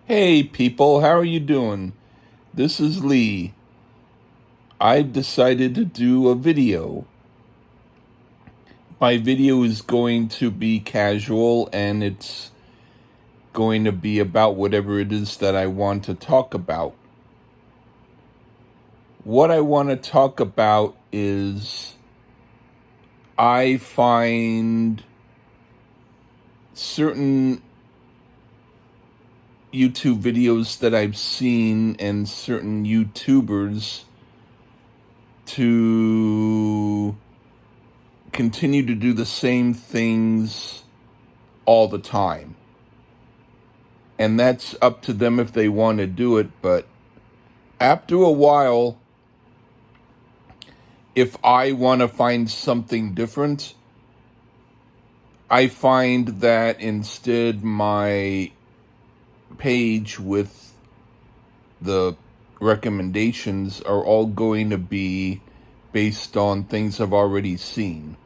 Hey people, how are you doing? This is Lee. I've decided to do a video. My video is going to be casual and it's going to be about whatever it is that I want to talk about. What I want to talk about is I find certain YouTube videos that I've seen and certain YouTubers to continue to do the same things all the time. And that's up to them if they want to do it, but after a while, if I want to find something different, I find that instead my page with the recommendations are all going to be based on things I've already seen.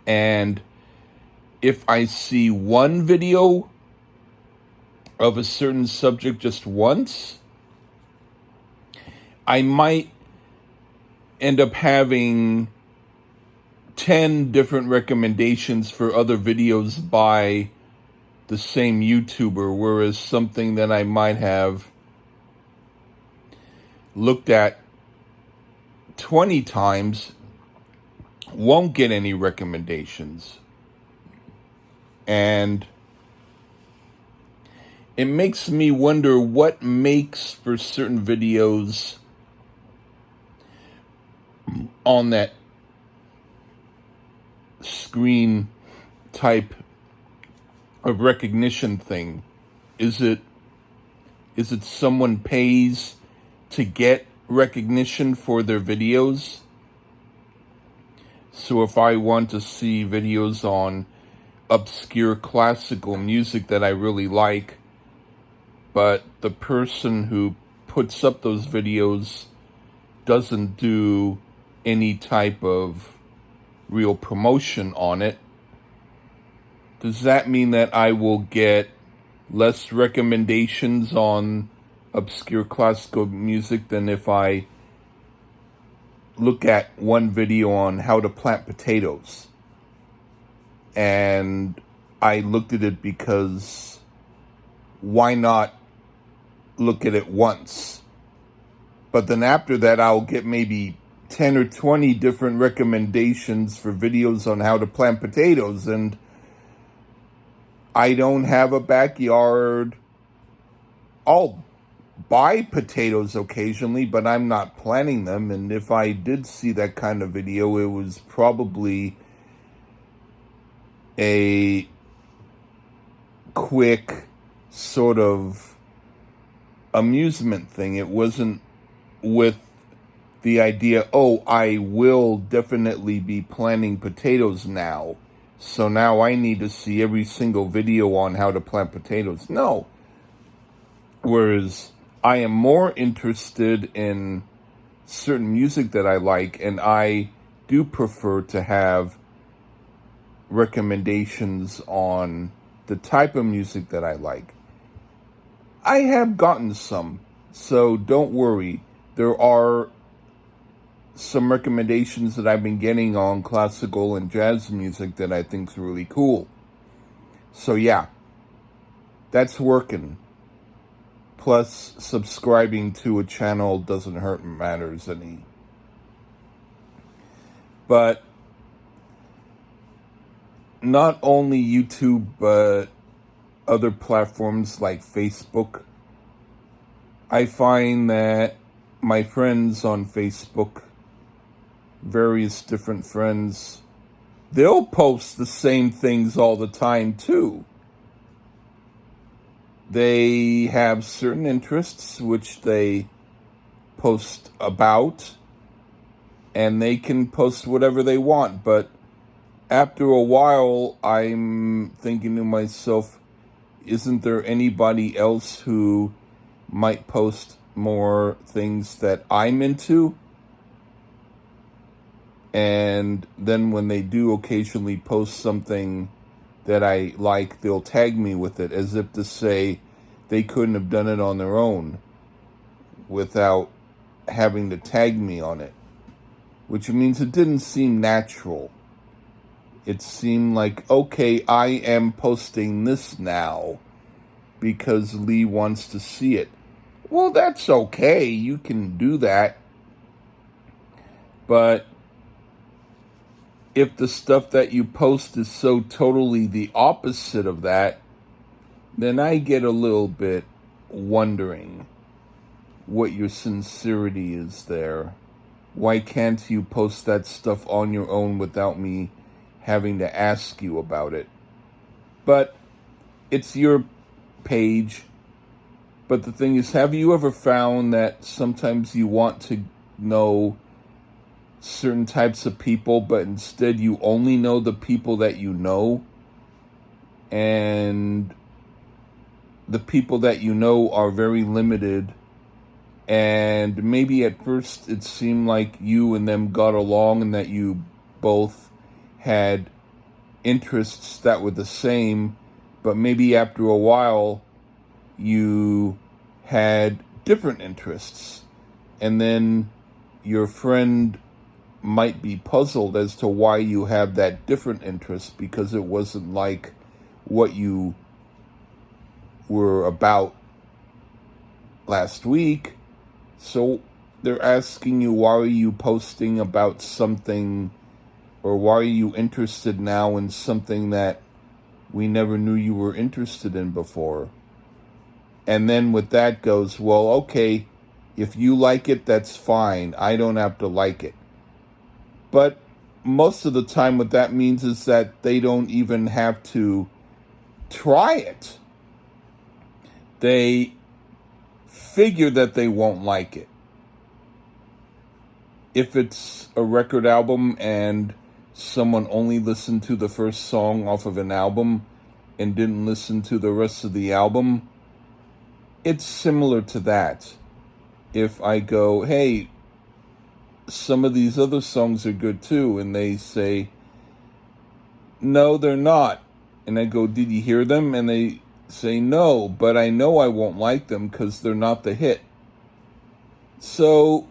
And if I see one video of a certain subject just once, I might end up having 10 different recommendations for other videos by the same YouTuber, whereas something that I might have looked at 20 times won't get any recommendations. And it makes me wonder what makes for certain videos on that screen type of recognition thing. Is it someone pays to get recognition for their videos? So if I want to see videos on obscure classical music that I really like, but the person who puts up those videos doesn't do any type of real promotion on it, does that mean that I will get less recommendations on obscure classical music than if I look at one video on how to plant potatoes? And I looked at it because why not look at it once? But then after that, I'll get maybe 10 or 20 different recommendations for videos on how to plant potatoes. And I don't have a backyard. I'll buy potatoes occasionally, but I'm not planting them. And if I did see that kind of video, it was probably a quick sort of amusement thing. It wasn't with the idea, oh, I will definitely be planting potatoes now, so now I need to see every single video on how to plant potatoes. No. Whereas I am more interested in certain music that I like, and I do prefer to have recommendations on the type of music that I like. I have gotten some, so don't worry. There are some recommendations that I've been getting on classical and jazz music that I think is really cool. So yeah, that's working. Plus, subscribing to a channel doesn't hurt matters any. But not only YouTube, but other platforms like Facebook, I find that my friends on Facebook, various different friends, they'll post the same things all the time too. They have certain interests which they post about, and they can post whatever they want, but after a while, I'm thinking to myself, isn't there anybody else who might post more things that I'm into? And then when they do occasionally post something that I like, they'll tag me with it as if to say they couldn't have done it on their own without having to tag me on it, which means it didn't seem natural. It seemed like, okay, I am posting this now because Lee wants to see it. Well, that's okay. You can do that. But if the stuff that you post is so totally the opposite of that, then I get a little bit wondering what your sincerity is there. Why can't you post that stuff on your own without me having to ask you about it? But it's your page. But the thing is, have you ever found that sometimes you want to know certain types of people, but instead you only know the people that you know? And the people that you know are very limited. And maybe at first it seemed like you and them got along and that you both had interests that were the same, but maybe after a while you had different interests. And then your friend might be puzzled as to why you have that different interest, because it wasn't like what you were about last week. So they're asking you, why are you posting about something, or why are you interested now in something that we never knew you were interested in before? And then with that goes, well, okay, if you like it, that's fine. I don't have to like it. But most of the time what that means is that they don't even have to try it. They figure that they won't like it. If it's a record album and someone only listened to the first song off of an album and didn't listen to the rest of the album, it's similar to that. If I go, hey, some of these other songs are good too, and they say, no, they're not. And I go, did you hear them? And they say, no, but I know I won't like them because they're not the hit. So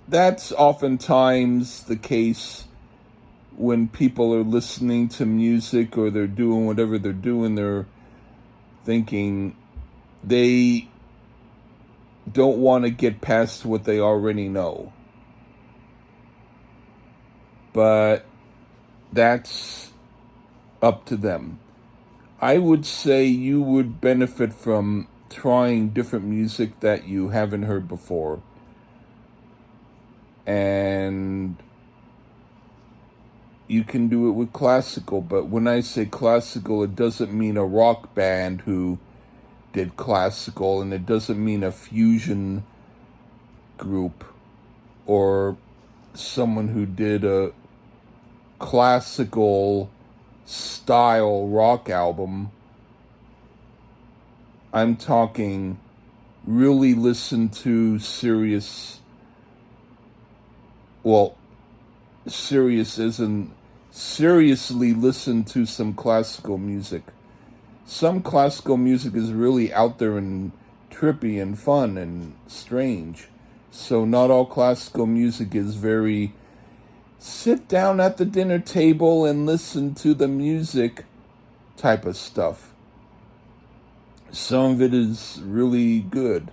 that's oftentimes the case when people are listening to music or they're doing whatever they're doing. They're thinking they don't want to get past what they already know. But that's up to them. I would say you would benefit from trying different music that you haven't heard before. And you can do it with classical, but when I say classical, it doesn't mean a rock band who did classical, and it doesn't mean a fusion group or someone who did a classical style rock album. I'm talking really listen to serious isn't seriously listen to some classical music. Some classical music is really out there and trippy and fun and strange. So not all classical music is very sit down at the dinner table and listen to the music type of stuff. Some of it is really good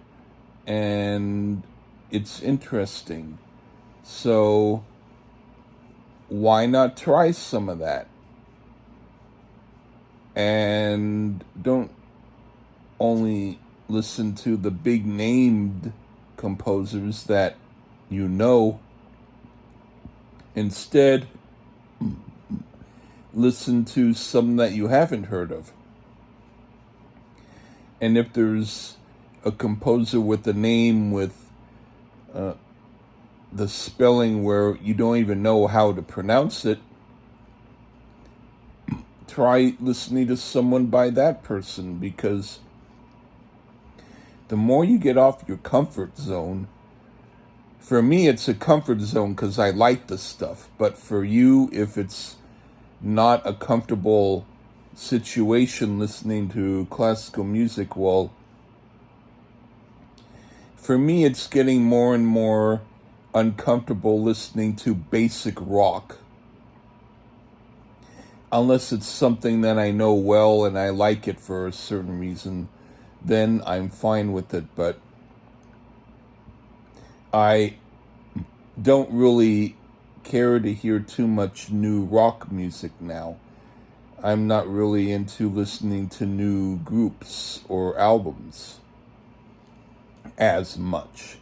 and it's interesting. So why not try some of that? And don't only listen to the big named composers that you know. Instead, listen to some that you haven't heard of. And if there's a composer with a name with the spelling where you don't even know how to pronounce it, try listening to someone by that person, because the more you get off your comfort zone, for me it's a comfort zone because I like the stuff, but for you, if it's not a comfortable situation listening to classical music. Well, for me, it's getting more and more uncomfortable listening to basic rock. Unless it's something that I know well and I like it for a certain reason, then I'm fine with it. But I don't really care to hear too much new rock music now. I'm not really into listening to new groups or albums as much.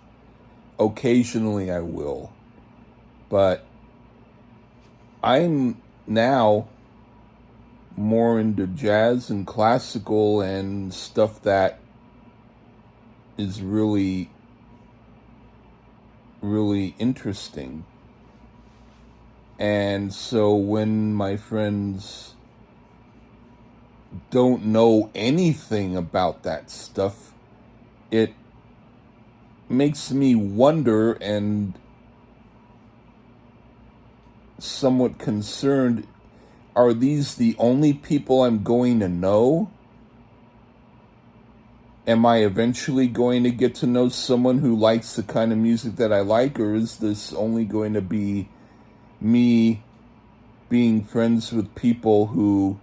Occasionally I will. But I'm now more into jazz and classical and stuff that is really, really interesting. And so when my friends don't know anything about that stuff, it makes me wonder and somewhat concerned. Are these the only people I'm going to know? Am I eventually going to get to know someone who likes the kind of music that I like, or is this only going to be me being friends with people who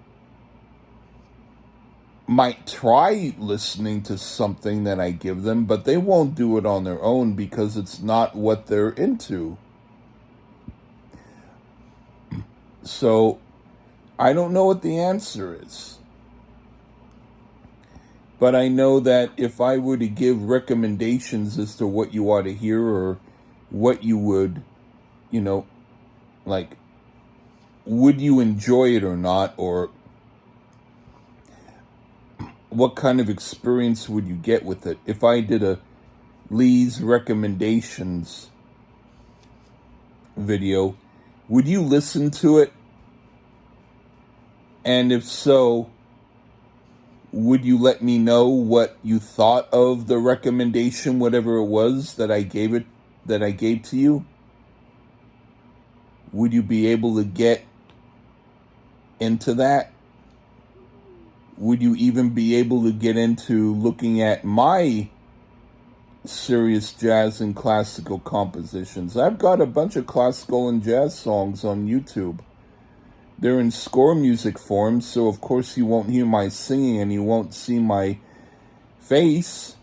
might try listening to something that I give them, but they won't do it on their own because it's not what they're into? So I don't know what the answer is. But I know that if I were to give recommendations as to what you ought to hear or what you would, like, would you enjoy it or not, or what kind of experience would you get with it? If I did a Lee's recommendations video, would you listen to it? And if so, would you let me know what you thought of the recommendation, whatever it was that I gave to you? Would you be able to get into that? Would you even be able to get into looking at my serious jazz and classical compositions? I've got a bunch of classical and jazz songs on YouTube. They're in score music form, so of course you won't hear my singing and you won't see my face.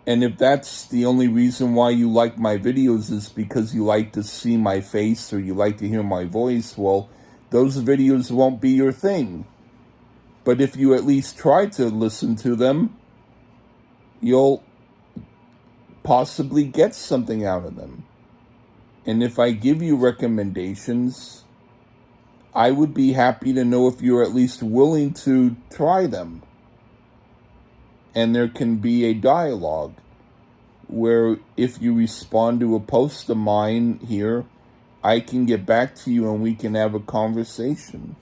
And if that's the only reason why you like my videos is because you like to see my face or you like to hear my voice, well, those videos won't be your thing. But if you at least try to listen to them, you'll possibly get something out of them. And if I give you recommendations, I would be happy to know if you're at least willing to try them. And there can be a dialogue where if you respond to a post of mine here, I can get back to you and we can have a conversation.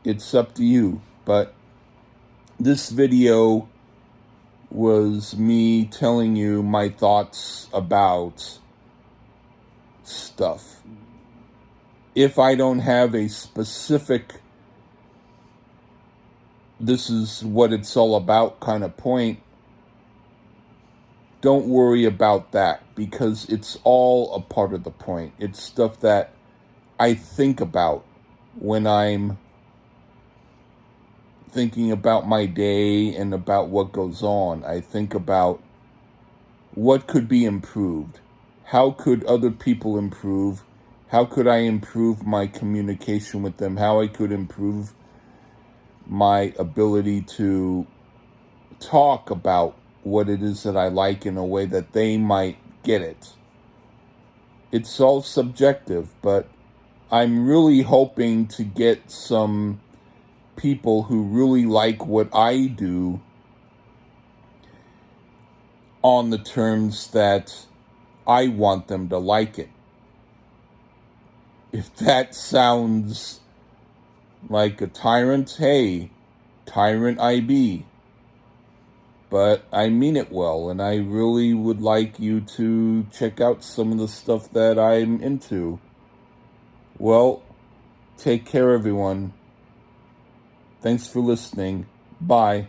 It's up to you. But this video was me telling you my thoughts about stuff. If I don't have a specific, this is what it's all about kind of point, don't worry about that because it's all a part of the point. It's stuff that I think about when I'm thinking about my day and about what goes on. I think about what could be improved. How could other people improve? How could I improve my communication with them? How I could improve my ability to talk about what it is that I like in a way that they might get it. It's all subjective, but I'm really hoping to get some people who really like what I do on the terms that I want them to like it. If that sounds like a tyrant, hey, tyrant I be. But I mean it well, and I really would like you to check out some of the stuff that I'm into. Well, Take care, everyone. Thanks for listening. Bye.